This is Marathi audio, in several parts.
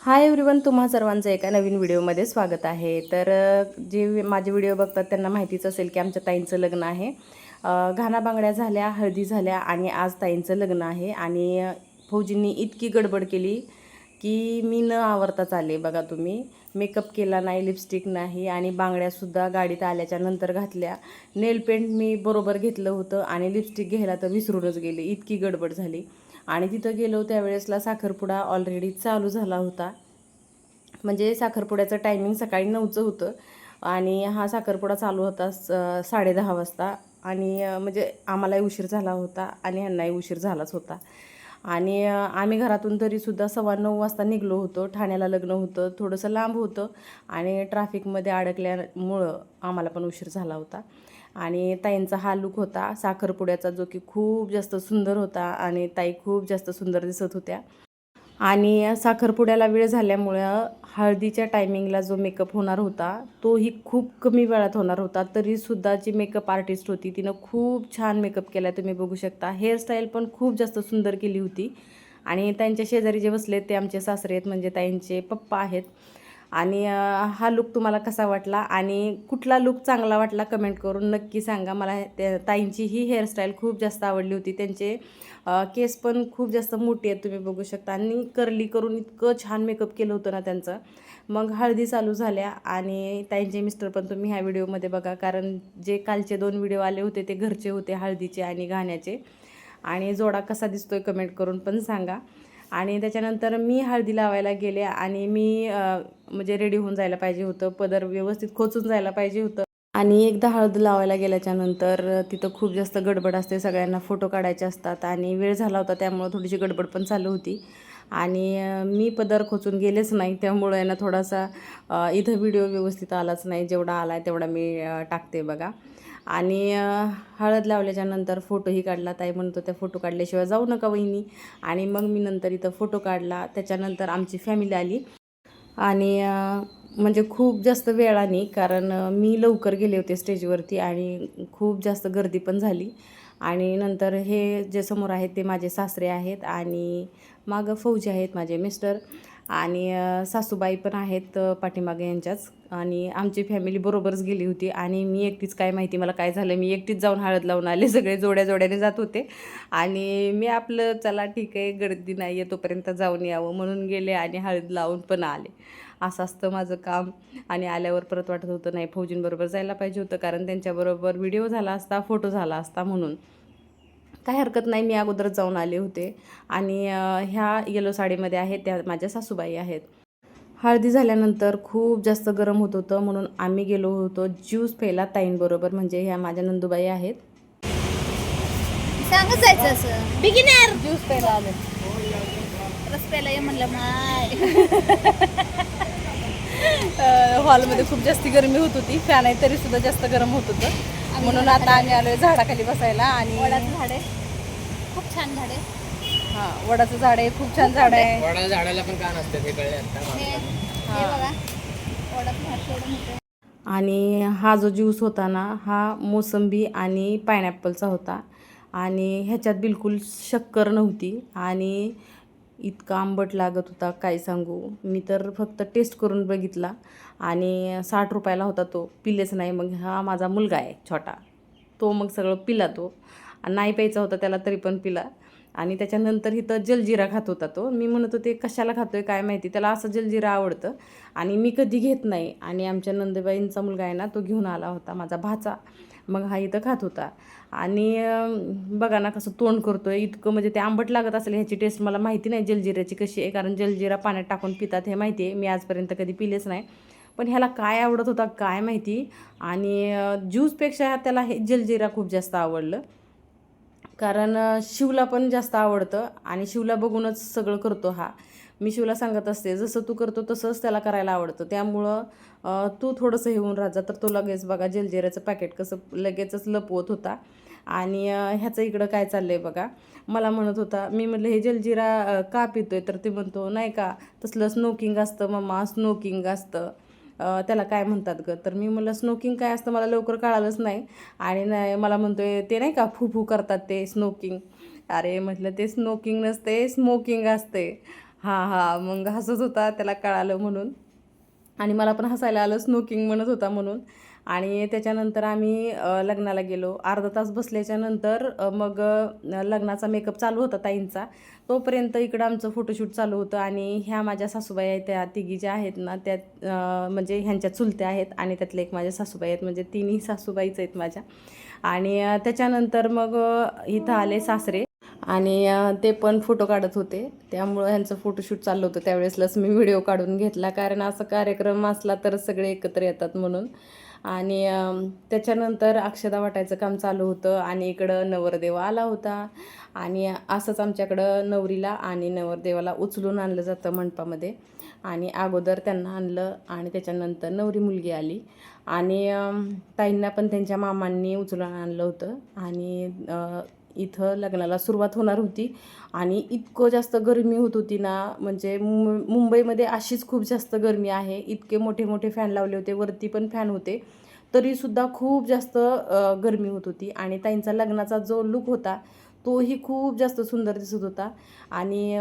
हाय एव्हरीवन, तुम्हा सर्वांचं एका नवीन व्हिडिओमध्ये स्वागत आहे. तर जे माझे व्हिडिओ बघतात त्यांना माहितीच असेल की आमच्या ताईंचं लग्न आहे. घाना बांगड्या झाल्या, हळदी झाल्या आणि आज ताईंचं लग्न आहे. आणि फौजींनी इतकी गडबड केली की मी न आवरताच आले. बघा तुम्ही, मेकअप केला नाही, लिपस्टिक नाही आणि बांगड्यासुद्धा गाडीत आल्याच्या नंतर घातल्या. नेल पेंट मी बरोबर घेतलं होतं आणि लिपस्टिक घ्यायला तर विसरूनच गेले, इतकी गडबड झाली. आणि तिथं गेलो त्यावेळेसला साखरपुडा ऑलरेडी चालू झाला होता. म्हणजे साखरपुड्याचं टायमिंग सकाळी 9चं होतं आणि हा साखरपुडा चालू होता 10:30 वाजता. आणि म्हणजे आम्हालाही उशीर झाला होता आणि ह्यांनाही उशीर झालाच होता. आणि आम्ही घरातून तरीसुद्धा 9:15 वाजता निघलो होतो. ठाण्याला लग्न होतं, थोडंसं लांब होतं आणि ट्रॅफिकमध्ये अडकल्यामुळं आम्हाला पण उशीर झाला होता. आणि ताईंचा हा लूक होता साखरपुड्याचा, जो की खूप जास्त सुंदर होता आणि ताई खूप जास्त सुंदर दिसत होत्या. आणि साखरपुड्याला वेळ झाल्यामुळं हळदीच्या टायमिंगला जो मेकअप होणार होता तोही खूप कमी वेळात होणार होता. तरीसुद्धा जी मेकअप आर्टिस्ट होती तिनं खूप छान मेकअप केला, तुम्ही बघू शकता. हेअरस्टाईल पण खूप जास्त सुंदर केली होती. आणि त्यांच्या शेजारी जे बसले ते आमचे सासरे आहेत, म्हणजे ताईंचे पप्पा आहेत. आणि हा लूक तुम्हाला कसा वाटला आणि कुठला लूक चांगला वाटला कमेंट करून नक्की सांगा. मला ताईंची ही हेअरस्टाईल खूप जास्त आवडली होती. त्यांचे केस पण खूप जास्त मोठी आहेत, तुम्ही बघू शकता. आणि कर्ली करून इतकं छान मेकअप केलं होतं ना त्यांचं. मग हळदी चालू झाल्या आणि ताईंचे मिस्टर पण तुम्ही ह्या व्हिडिओमध्ये बघा, कारण जे कालचे 2 व्हिडिओ आले होते ते घरचे होते, हळदीचे आणि गाण्याचे. आणि जोडा कसा दिसतोय कमेंट करून पण सांगा. आणि त्याच्यानंतर मी हळदी लावायला गेले आणि मी म्हणजे रेडी होऊन जायला पाहिजे होतं, पदर व्यवस्थित खोचून जायला पाहिजे होतं. आणि एकदा हळद लावायला गेल्याच्यानंतर तिथं खूप जास्त गडबड असते, सगळ्यांना फोटो काढायचे असतात आणि वेळ झाला होता त्यामुळं थोडीशी गडबड पण चालू होती. आणि मी पदर खोचून गेलेच नाही, त्यामुळं आहे ना थोडासा इथं व्हिडिओ व्यवस्थित आलाच नाही. जेवढा आला आहे तेवढा मी टाकते बघा. आणि हळद लावल्याच्यानंतर फोटोही काढला. ताई म्हणतो त्या फोटो काढल्याशिवाय जाऊ नका वहिनी. आणि मग मी नंतर इथं फोटो काढला. त्याच्यानंतर आमची फॅमिली आली. आणि म्हणजे खूप जास्त वेळाने, कारण मी लवकर गेले होते स्टेजवरती आणि खूप जास्त गर्दी पण झाली. आणि नंतर हे जे समोर आहेत ते माझे सासरे आहेत आणि मागं फौजी आहेत माझे मिस्टर. आणि सासूबाई पण आहेत पाठीमागे यांच्याच. आणि आमची फॅमिली बरोबरच गेली होती आणि मी एकटीच, काय माहिती मला काय झालं, मी एकटीच जाऊन हळद लावून आले. सगळे जोड्या जोड्याने जात होते आणि मी आपलं चला ठीक आहे, गर्दी नाही आहे तोपर्यंत जाऊन यावं म्हणून गेले आणि हळद लावून पण आले. असं असतं माझं काम. आणि आल्यावर परत वाटत होतं नाही, फौजींबरोबर जायला पाहिजे होतं, कारण त्यांच्याबरोबर व्हिडिओ झाला असता, फोटो झाला असता. म्हणून काही हरकत नाही, मी अगोदरच जाऊन आले होते. आणि ह्या येलो साडीमध्ये आहेत त्या माझ्या सासूबाई आहेत. हळदी झाल्यानंतर खूप जास्त गरम होत होतं म्हणून आम्ही गेलो होतो ज्यूस प्यायला ताईंबरोबर, म्हणजे ह्या माझ्या नंदुबाई आहेत. सांगत जायचं असं बिगिनर ज्यूस प्यायला आले, रस प्यायला ये म्हणलं माय. हॉलमध्ये खूप जास्त गरमी होत होती, फॅन आहे तरी सुद्धा जास्त गरम होत होतं, म्हणून आता आम्ही आलोय झाडाखाली बसायला. आणि वडाचं झाड आहे, खूप छान झाड आहे. हां, वडाचं झाड आहे, खूप छान झाड आहे. वडाच्या झाडाला पण कान असते, ते कळले आता. हे बघा, वडाचं झाड केवढं मोठं आहे. आणि हा जो ज्यूस होता ना, हा मोसंबी आणि पायनॅपलचा होता. आणि ह्याच्यात बिलकुल शक्कर नव्हती आणि इतका आंबट लागत होता, काय सांगू. मी तर फक्त टेस्ट करून बघितला आणि 60 रुपयाला होता तो. पिलेच नाही. मग हा माझा मुलगा आहे छोटा, तो मग सगळं पिला. तो नाही प्यायचा होता त्याला तरी पण पिला. आणि त्याच्यानंतर इथं जलजिरा खात होता तो. मी म्हणत होते कशाला खातोय काय माहिती, त्याला असं जलजिरा आवडतं आणि मी कधी घेत नाही. आणि आमच्या नंदबाईंचा मुलगा आहे ना, तो घेऊन आला होता, माझा भाचा. मग हा इथं खात होता. आणि बघा ना कसं तोंड करतोय, इतकं म्हणजे ते आंबट लागत असेल. ह्याची टेस्ट मला माहिती नाही जलजिऱ्याची कशी आहे, कारण जलजिरा पाण्यात टाकून पितात हे माहिती आहे, मी आजपर्यंत कधी पिलेच नाही. पण ह्याला काय आवडत होता काय माहिती. आणि ज्यूसपेक्षा त्याला हे जलजिरा खूप जास्त आवडलं, कारण शिवला पण जास्त आवडतं आणि शिवला बघूनच सगळं करतो हा. मी शिवला सांगत असते जसं तू करतो तसंच त्याला करायला आवडतं, त्यामुळं तू थोडंसं हे होऊन राजा. तर तो लगेच बघा जलजिऱ्याचं पॅकेट कसं लगेचच लपवत होता. आणि ह्याचं इकडं काय चाललं आहे बघा. मला म्हणत होता, मी म्हटलं हे जलजिरा का पितोय, तर ते म्हणतो नाही का तसलं स्नोकिंग असतं मम्मा, स्नोकिंग असतं. त्याला काय म्हणतात गं. तर मी म्हटलं स्नोकिंग काय असतं मला लवकर कळालंच नाही. आणि नाही मला म्हणतोय ते नाही का फू फू करतात ते स्नोकिंग. अरे म्हटलं ते स्नोकिंग नसते, स्मोकिंग असते. हां मग हसत होता, त्याला कळालं म्हणून. आणि मला पण हसायला आलं, स्नोकिंग म्हणत होता म्हणून. आणि त्याच्यानंतर आम्ही लग्नाला गेलो. अर्धा तास बसल्याच्या नंतर मग लग्नाचा मेकअप चालू होता ताईंचा. तोपर्यंत इकडं आमचं फोटोशूट चालू होतं. आणि ह्या माझ्या सासूबाई आहेत, त्या तिघी ज्या आहेत ना त्या म्हणजे ह्यांच्या चुलत्या आहेत आणि त्यातल्या एक माझ्या सासूबाई आहेत, म्हणजे तिन्ही सासूबाईच आहेत माझ्या. आणि त्याच्यानंतर मग इथं आले सासरे आणि ते पण फोटो काढत होते. त्यामुळं ह्यांचं फोटोशूट चाललं होतं. त्यावेळेसलाच मी व्हिडिओ काढून घेतला, कारण असं कार्यक्रम असला तर सगळे एकत्र येतात म्हणून. आणि त्याच्यानंतर अक्षदा वाटायचं काम चालू होतं आणि इकडं नवरदेव आला होता. आणि असंच आमच्याकडं नवरीला आणि नवरदेवाला उचलून आणलं जातं मंडपामध्ये. आणि अगोदर त्यांना आणलं आणि त्याच्यानंतर नवरी मुलगी आली. आणि ताईंना पण त्यांच्या मामांनी उचलून आणलं होतं. आणि इथं लग्नाला सुरुवात होणार होती. आणि इतकं जास्त गरमी होत होती ना, म्हणजे मुंबईमध्ये अशीच खूप जास्त गरमी आहे. इतके मोठे मोठे फॅन लावले होते, वरती पण फॅन होते, तरीसुद्धा खूप जास्त गरमी होत होती. आणि ताईंचा लग्नाचा जो लुक होता तोही खूप जास्त सुंदर दिसत होता. आणि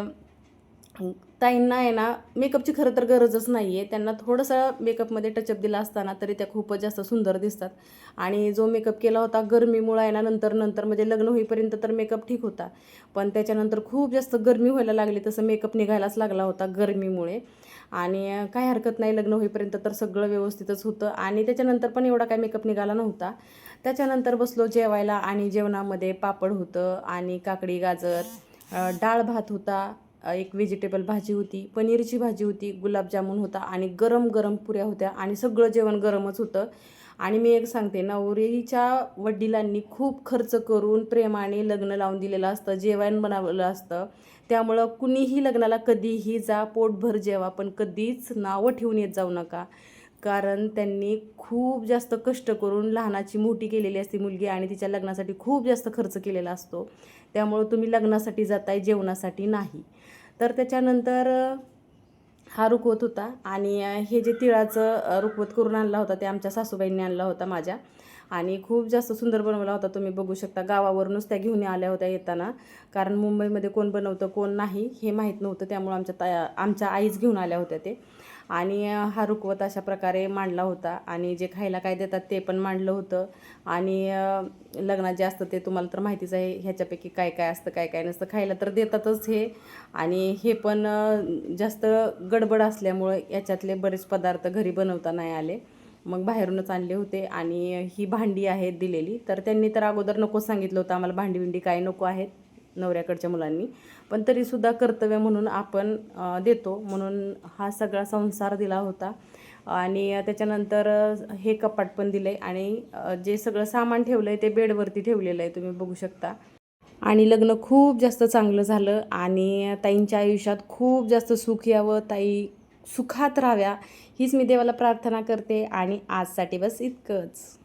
ताईंना आहे ना मेकअपची खरं तर गरजच नाही आहे. त्यांना थोडंसं मेकअपमध्ये टचअप दिला असताना तरी त्या खूपच जास्त सुंदर दिसतात. आणि जो मेकअप केला होता गरमीमुळे आहे ना, नंतर म्हणजे लग्न होईपर्यंत तर मेकअप ठीक होता, पण त्याच्यानंतर खूप जास्त गरमी व्हायला लागली, तसं मेकअप निघायलाच लागला होता गरमीमुळे. आणि काय हरकत नाही, लग्न होईपर्यंत तर सगळं व्यवस्थितच होतं. आणि त्याच्यानंतर पण एवढा काय मेकअप निघाला नव्हता. त्याच्यानंतर बसलो जेवायला आणि जेवणामध्ये पापड होतं आणि काकडी गाजर, डाळ भात होता, एक व्हेजिटेबल भाजी होती, पनीरची भाजी होती, गुलाबजामुन होता आणि गरम गरम पुऱ्या होत्या. आणि सगळं जेवण गरमच होतं. आणि मी एक सांगते, नवरीच्या वडिलांनी खूप खर्च करून प्रेमाने लग्न लावून दिलेलं असतं, जेवण बनवलेलं असतं. त्यामुळं कुणीही लग्नाला कधीही जा, पोटभर जेवा, पण कधीच नावं ठेवून येत जाऊ नका. कारण त्यांनी खूप जास्त कष्ट करून लहानाची मोठी केलेली असते मुलगी आणि तिच्या लग्नासाठी खूप जास्त खर्च केलेला असतो. त्यामुळं तुम्ही लग्नासाठी जाताय, जेवणासाठी नाही. तर त्याच्यानंतर हा रुखवत होता. आणि हे जे तिळाचं रुखवत करून आणला होता ते आमच्या सासूबाईंनी आणला होता माझ्या. आणि खूप जास्त सुंदर बनवला होता, तुम्ही बघू शकता. गावावरूनच त्या घेऊन आल्या होत्या येताना, कारण मुंबईमध्ये कोण बनवतं कोण नाही हे माहीत नव्हतं, त्यामुळं आमच्या आईच घेऊन आल्या होत्या ते. आणि हा रुखवत अशा प्रकारे मांडला होता. आणि जे खायला काय देतात ते पण मांडलं होतं. आणि लग्नात जे असतं ते तुम्हाला तर माहितीच आहे, ह्याच्यापैकी काय काय असतं काय काय नसतं. खायला तर देतातच हे. आणि हे पण जास्त गडबड असल्यामुळं याच्यातले बरेच पदार्थ घरी बनवता नाही आले, मग बाहेरूनच आणले होते. आणि ही भांडी आहेत दिलेली, तर त्यांनी तर अगोदर नको सांगितलं होतं आम्हाला, भांडी काय नको आहेत नवऱ्याकडच्या मुलांनी, पण तरीसुद्धा कर्तव्य म्हणून आपण देतो म्हणून हा सगळा संसार दिला होता. आणि त्याच्यानंतर हे कपाट पण दिलं आहे. आणि जे सगळं सामान ठेवलं आहे ते बेडवरती ठेवलेलं आहे, तुम्ही बघू शकता. आणि लग्न खूप जास्त चांगलं झालं. आणि ताईंच्या आयुष्यात खूप जास्त सुख यावं, ताई सुखात राहाव्या हीच मी देवाला प्रार्थना करते. आणि आजसाठी बस इतकंच.